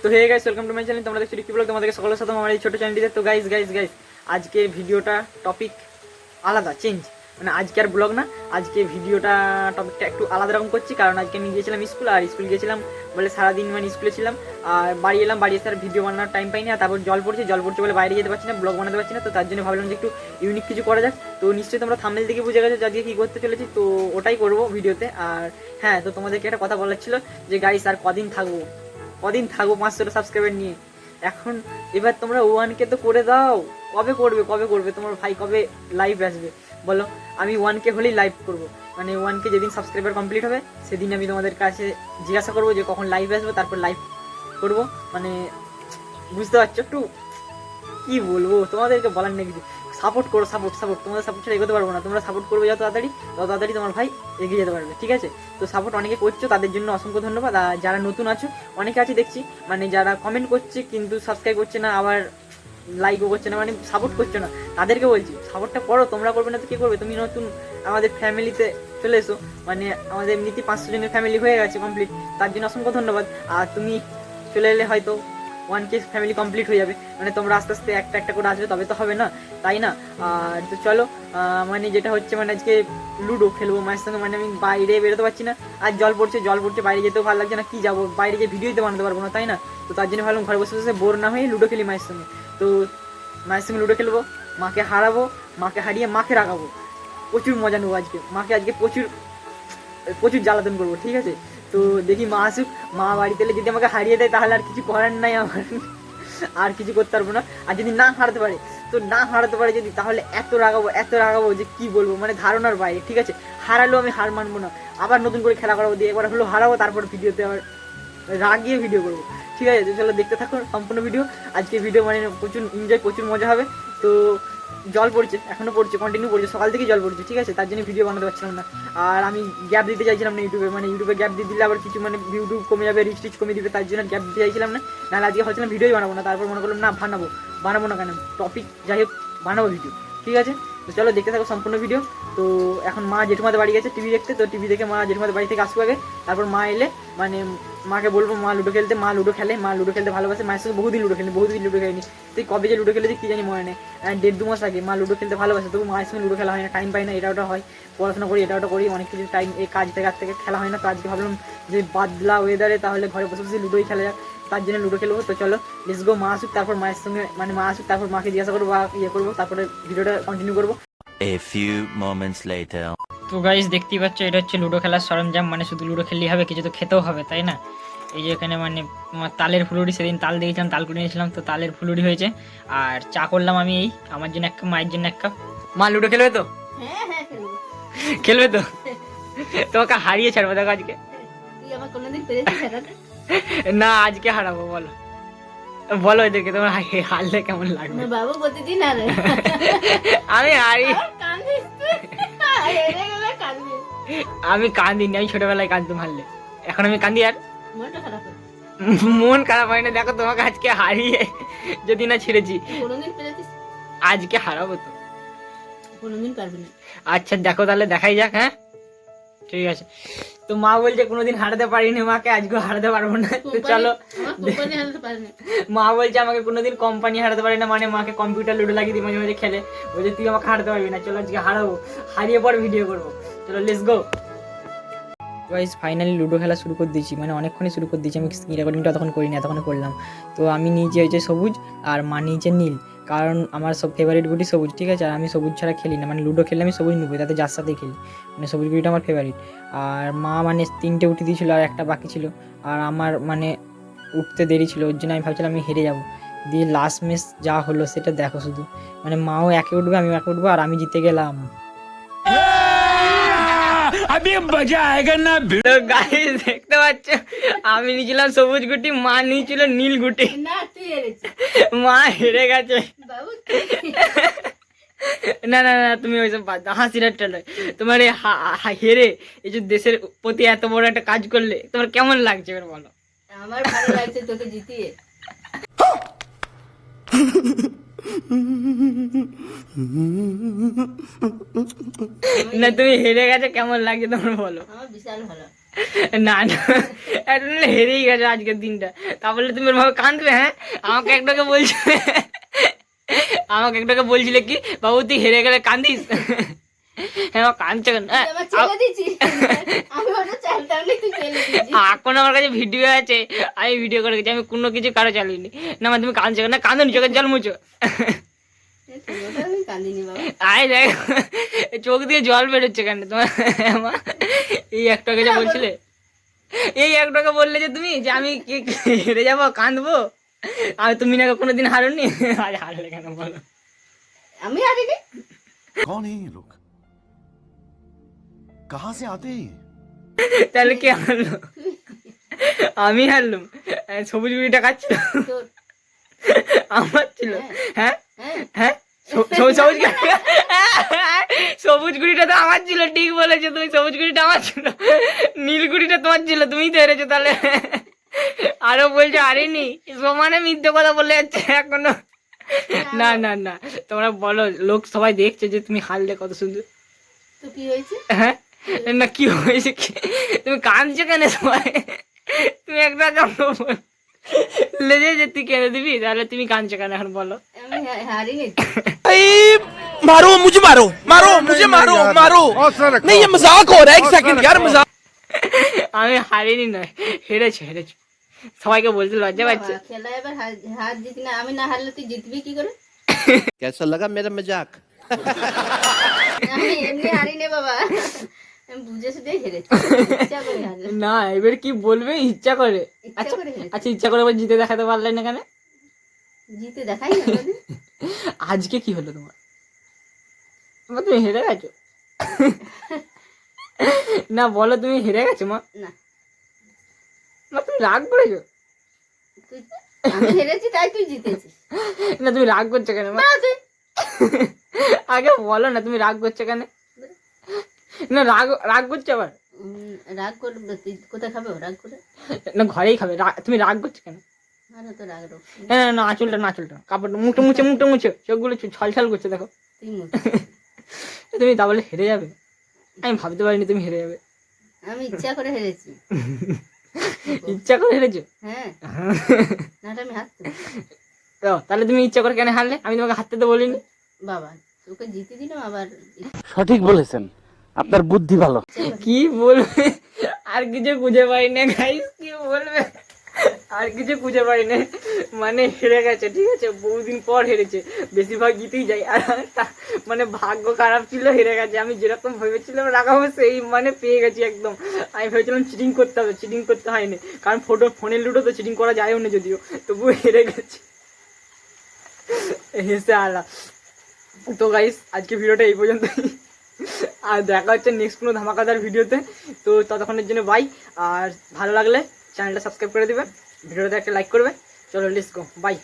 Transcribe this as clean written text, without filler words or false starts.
তো hey guys, welcome to my channel. তোমরা দেখছো রিকি ব্লগ, তোমাদেরকে সকলের সাথে আমার এই ছোট চ্যানেলটিতে। তো গাইস আজকের ভিডিওটা টপিক আলাদা, চেঞ্জ, মানে আজকে আর ব্লগ না, আজকে ভিডিওটা টপিকটা একটু আলাদা রকম করছি। কারণ আজকে আমি গিয়েছিলাম স্কুল, আর স্কুল গিয়েছিলাম বলে সারাদিন মানে স্কুলে ছিলাম, আর বাড়ি এলাম, বাড়ি এসে আর ভিডিও বানানোর টাইম পাইনি। আর তারপর জল পড়ছে বলে বাইরে যেতে পারছি না, ব্লগ বানাতে পারছি না। তো তার জন্য ভাবলাম যে একটু ইউনিক কিছু করা যাক। তো নিশ্চয়ই তোমরা থাম্বনেল থেকে বুঝে গেছো আজকে কী করতে চলেছি, তো ওটাই করবো ভিডিওতে। আর হ্যাঁ, তো তোমাদেরকে একটা কথা বলার ছিল যে গাইস আর কদিন থাকবো 500 সাবস্ক্রাইবার নিয়ে। এখন এবার তোমরা 1K তো করে দাও। কবে করবে তোমার ভাই, কবে লাইভ আসবে বলো? আমি 1K হলেই লাইভ করব, মানে 1K যেদিন সাবস্ক্রাইবার কমপ্লিট হবে সেদিন আমি তোমাদের কাছে জিজ্ঞাসা করবো যে কখন লাইভ আসবে, তারপর লাইভ করব। মানে বুঝতে পারছো? একটু কি বলবো তোমাদেরকে, বলার নেই কিছু। সাপোর্ট করো, সাপোর্ট তোমাদের সাপোর্ট ছাড়া এগোতে পারবো না। তোমরা সাপোর্ট করবে যত তাড়াতাড়ি তোমার ভাই এগিয়ে যেতে পারবে, ঠিক আছে? তো সাপোর্ট অনেকে করছো, তাদের জন্য অসংখ্য ধন্যবাদ। আর যারা নতুন আছো, অনেকে আছে দেখছি, মানে যারা কমেন্ট করছে কিন্তু সাবস্ক্রাইব করছে না, আবার লাইকও করছে না, মানে সাপোর্ট করছো না, তাদেরকে বলছি সাপোর্টটা করো। তোমরা করবে না তো কে করবে? তুমি নতুন আমাদের ফ্যামিলিতে চলে এসো, মানে আমাদের এমনিতে 500 জনের ফ্যামিলি হয়ে গেছে কমপ্লিট, তার জন্য অসংখ্য ধন্যবাদ। আর তুমি চলে এলে হয়তো 1K ফ্যামিলি কমপ্লিট হয়ে যাবে, মানে তোমরা আস্তে আস্তে একটা করে আসবে, তবে তো হবে না, তাই না? আর তো চলো, মানে যেটা হচ্ছে, মানে আজকে লুডো খেলবো মায়ের সঙ্গে। মানে আমি বাইরে বেরোতে পারছি না, আর জল পড়ছে, বাইরে যেতেও ভালো লাগছে না। কি যাবো বাইরে, যে ভিডিওতে বানাতে পারবো না, তাই না? তো তার জন্য ভাবলাম ঘরে বসে বোর না হয়ে লুডো খেলি মায়ের সঙ্গে। তো মায়ের সঙ্গে লুডো খেলবো, মাকে হারাবো, মাকে হারিয়ে মাকে রাখাবো, প্রচুর মজা নেবো আজকে। মাকে আজকে প্রচুর জ্বালাতন করবো, ঠিক আছে? তো দেখি মা আসুক, মা বাড়িতে এলে যদি আমাকে হারিয়ে দেয় তাহলে আর কিছু করার নাই আমার, আর কিছু করতে পারবো না। আর যদি না হারাতে পারে যদি, তাহলে এত রাগাবো যে কি বলবো, মানে ধারণার বাইরে, ঠিক আছে? হারালেও আমি হার মানবো না, আবার নতুন করে খেলা করাবো, দিয়ে একবার হলো হারাবো, তারপর ভিডিওতে আবার রাগিয়ে ভিডিও করবো, ঠিক আছে? তো চলো দেখতে থাকো সম্পূর্ণ ভিডিও। আজকে ভিডিও মানে প্রচুর এনজয়, প্রচুর মজা হবে। তো জল পড়ছে, এখনো পড়ছে, কন্টিনিউ পড়ছে, সকাল থেকে জল পড়ছে, ঠিক আছে? তার জন্য ভিডিও বানাতে পারছিলাম না। আর আমি গ্যাপ দিতে চাইছিলাম না ইউটিউবে, মানে ইউটিউবে গ্যাপ দিয়ে দিলে আবার কিছু মানে ইউটিউব কমে যাবে, রিচ কমে দিবে, তার জন্য গ্যাপ দিতে চাইছিলাম না। নাহলে আজকে ভাবছিলাম ভিডিওই বানাবো না, তারপর মনে করলাম না, বানাবো না কেন, টপিক যাই হোক বানাবো ভিডিও, ঠিক আছে? তো চলো দেখতে থাকো সম্পূর্ণ ভিডিও। তো এখন মা জেঠুমাদের বাড়ি গেছে টিভি দেখতে, তো টিভি দেখে মা জেঠুমাদের বাড়ি থেকে আসবো আগে, তারপর মা এলে মানে মাকে বলবো মা লুডো খেলতে। মা লুডো খেলতে ভালোবাসে, মায়ের সঙ্গে বহুদিন লুডো খেলিনি। তুই কবে যে লুডো খেলেছি কি জানি মনে নেই, 1.5-2 মাস আগে। মা লুডো খেলতে ভালোবাসে, তবু মায়ের সঙ্গে লুডো খেলা হয় না, টাইম পাই না, এটা ওটা হয়, পড়াশোনা করি, এটা ওটা করি, অনেক কিছু টাইম, এই কাজ থেকে খেলা হয় না। তো আজকে ভাবলাম যে বাদলা ওয়েদারে তাহলে ঘরে বসে বসে লুডোই খেলা যাক, তার জন্য লুডো খেলবো। তো চলো লেটস গো। মা আসুক, তারপর মায়ের সঙ্গে, মানে মা আসুক, তারপর মাকে জিজ্ঞাসা করবো বা করবো, তারপরে ভিডিওটা কন্টিনিউ করবো। A few moments later. তো গাইস দেখতেই পাচ্ছ, এটা হচ্ছে লুডো খেলার সরঞ্জাম, মানে শুধু লুডো খেললেই হবে, কিছু তো খেতেও হবে, তাই না? এই যে এখানে মানে তালের ফুলুরি, সেদিন তাল দিয়েছিলাম, তাল করে নিয়েছিলাম, তো তালের ফুলুরি হয়েছে। আর চা করলাম আমি, এই আমার জন্য 1 কাপ, মায়ের জন্য 1 কাপ। মা লুডো খেলবে তো? হ্যাঁ খেলবে তো? তোমাকে হারিয়ে ছাড়বো দেখো আজকে। তুই আমার কোনোদিন পেরেছিস হারাতে? না, আজকে হারাবো। বলো এদেরকে তোমার হারলে কেমন লাগবে? বাবু প্রতিদিন হারে। আমি হারি, কান্দিস তুই? হেরে গেলে কান্দিস? আমি কান্দিনি, আমি ছোটবেলায় কাঁদতাম হারলে, এখন আমি কান্দি। আর মনটা খারাপ হয়? মন খারাপ হয় না, দেখো তোমাকে আজকে হারিয়ে যদি না ছেড়েছি, কোনোদিন পেরেছিস? আজকে হারাবো তো। কোনোদিন পারবি না। আচ্ছা দেখো, তাহলে দেখাই যাক। হ্যাঁ ঠিক আছে। তো মা বলছে কোনোদিন হারাতে পারিনি মাকে, আজকে হারাতে পারবো না। তো চলো, কোম্পানি হারাতে পারে না। মা বলছে আমাকে কোনোদিন কোম্পানি হারাতে পারি না, মানে মাকে কম্পিউটার লুডো লাগিয়ে দিই মাঝে মাঝে খেলে, বলছে তুই আমাকে হারাতে পারবি না। চলো আজকে হারাবো, হারিয়ে পর ভিডিও করবো। চলো let's go guys. Finally ludo খেলা শুরু করে দিয়েছি, মানে অনেকক্ষণই শুরু করে দিয়েছি। আমি স্ক্রিন রেকর্ডিংটা তখন করিনি, এতক্ষণ করলাম। তো আমি নিচে হয়েছে সবুজ, আর মা নিচে নীল, কারণ আমার সব ফেভারিট গুটি সবুজ, ঠিক আছে? আর আমি সবুজ ছাড়া খেলি না, মানে লুডো খেললে আমি সবুজ নেবো, তাতে যার সাথেই খেলি, মানে সবুজ গুটিটা আমার ফেভারিট। আর মা মানে 3টে উঠে দিয়েছিলো, আর একটা বাকি ছিল, আর আমার মানে উঠতে দেরি ছিল, ওর জন্য আমি ভাবছিলাম আমি হেরে যাবো। দিয়ে লাস্ট ম্যাচ যা হলো সেটা দেখো শুধু, মানে মাও 1-এ উঠবে, আমিও 1-এ উঠবো, আর আমি জিতে গেলাম। अभी मजा आएगा ना। তো গাইস দেখতে পাচ্ছ, আমি নিয়েছিলাম সবুজ গুটি, মা নিয়েছিল নীল গুটি। না তুই হেরেছিস। মা হেরে গেছে। বাবু না না না, তুমি ওইসব বাদ দাও, হাসির একটা নয়। তোমার এই হেরে এই যে দেশের প্রতি এত বড় একটা কাজ করলে, তোমার কেমন লাগছে এবার বলো? আমার ভালো লাগছে তোকে জিতিয়ে। না তুমি হেরে গেছো, কেমন লাগছে তোমার বলো? আমার বিশাল ভালো। না না, এটা না হেরেই গেছো আজকের দিনটা, তাহলে তুমি ওরভাবে কাঁদবে? হ্যাঁ, আমাকে একটাকে বলছিলে, আমাকে একটাকে বলছিলে কি বাবু তুই হেরে গেলে কান্দিস। হ্যাঁ কাঁদছে কেন? তুই আমার ছেলে দিছিস। আমি ওটা চাইতাম না, তুই ছেলে দিছিস। এখন আমার কাছে ভিডিও আছে, আমি ভিডিও করে গেছি, আমি কোনো কিছু কারো চালিনি। না মা তুমি কাঁদছো কেন? না কাঁদনি, চোখের জল মুছো। ওটা আমি কান্দিনি বাবা। আয় দেখ চোখ দিয়ে জল বেরোচ্ছে কেন তোমার? মা এই একটাকে যা বলছিলে, এই একটাকে বললে যে তুমি যে আমি হেরে যাবো কাঁদবো, আর তুমি না কোনোদিন হারোনি, আজ হারলে কেন বলো? আমি হারিনি। कौन है ये लोग कहां से आते हैं ये? তাহলে কে হারলো? আমি হারলুম। সবুজ গুড়িটা খাচ্ছিল, তোর আমার ছিল। হ্যাঁ হ্যাঁ হ্যাঁ, সবুজ গুড়িটা তো আমার ছিল, ঠিক বলেছো তুমি, সবুজ গুড়িটা আমার ছিল, নীল গুড়িটা তোমার ছিল, তুমি তো হেরেছো তাহলে। আরো বলছো হারিনি, সমানে মিথ্যে কথা বলে যাচ্ছে এখনো। না না না, তোমরা বলো, লোক সবাই দেখছে যে তুমি হারলে, কত সুন্দর। তো কি হয়েছে? হ্যাঁ না কি হয়েছে কি? তুমি কাঁদছো কেন সবাই? তুমি একটা লেজে যে তুই কেঁদে দিবি, তাহলে তুমি কাঁদছো কেন এখন বলো? আমি হারিনি। मारो मुझे, मारो मारो मुझे, मारो मारो। नहीं ये मजाक हो रहा है, एक सेकंड यार मजाक। আমি হারিনি নয়, হেরেছো হেরেছো, সবাইকে বলতে লজ্জা পাচ্ছে। বাবা, খেলা এবার হার জিতি না, আমি না হারলে তুই জিতবি কি করে? कैसा लगा मेरा मजाक? আমি এমনি হারিনি বাবা, আমি বুঝে শুধু হেরেছি, ইচ্ছা করে হারলাম। না এবার কি বলবে? ইচ্ছা করে। ইচ্ছা আচ্ছা করে হেরেছি। আচ্ছা, ইচ্ছা করে আবার জিতে দেখাতে পারলে না কেন? জিতে দেখাই না কোনোদিন। আজকে কি হলো তোমার? তুমি হেরে গেছো? না বলো, তুমি হেরে গেছো মা? না মা তুমি রাগ করেছো? তুই, আমি হেরেছি তাই তুই জিতেছিস। না তুমি রাগ করছো কেন মা? না তুই আগে বলো না, তুমি রাগ করছো কেন? না রাগ রাগ করছো আবার? রাগ করবে, তুই কোথায় খাবে ও রাগ করে? না ঘরেই খাবে, তুমি রাগ করছো কেন? আরে তো রাগ রোগ না না না, আঁচলটা না, আঁচলটা, কাপড়টা, মুখটা মুছে, মুখটা মুছে, চোখগুলো ছল ছল করছে দেখো। তুই মুখ। তুমি তাহলে হেরে যাবে, আমি ভাবতে পারিনি তুমি হেরে যাবে। আমি ইচ্ছা করে হেরেছি। ইচ্ছা করে হেরেছো? হ্যাঁ, নাহলে আমি হারতাম। তো তাহলে তুমি ইচ্ছা করে কেন হারলে? আমি তোমাকে হারতে তো বলিনি। বাবা তোকে জিতে দিলাম আবার সঠিক বলেছেন, আপনার বুদ্ধি ভালো। কি বলবে আর কিছু খুঁজে পাই না গাইস, কি বলবে আর কিছু খুঁজে পাই না, মানে হেরে গেছে, ঠিক আছে, বহুদিন পর হেরেছে, বেশিরভাগ জিতেই যায়, আর মানে ভাগ্য খারাপ ছিল, হেরে গেছে। আমি যেরকম ভেবেছিলাম রাখা হবে সেই মানে পেয়ে গেছি একদম। আমি ভেবেছিলাম চিটিং করতে হবে, চিটিং করতে হয়নি, কারণ ফোনের লুডো তো চিটিং করা যায়ও না যদিও, তবুও হেরে গেছি, হেসে আলা। তো গাইস আজকে ভিডিওটা এই পর্যন্তই, আর দেখা হচ্ছে নেক্সট কোনো ধামাকাদার ভিডিওতে। তো ততক্ষণের জন্য বাই, আর ভালো লাগলে চ্যানেলটা সাবস্ক্রাইব করে দিবে, ভিডিওতে একটা লাইক করবে। চলো লেটস গো, বাই।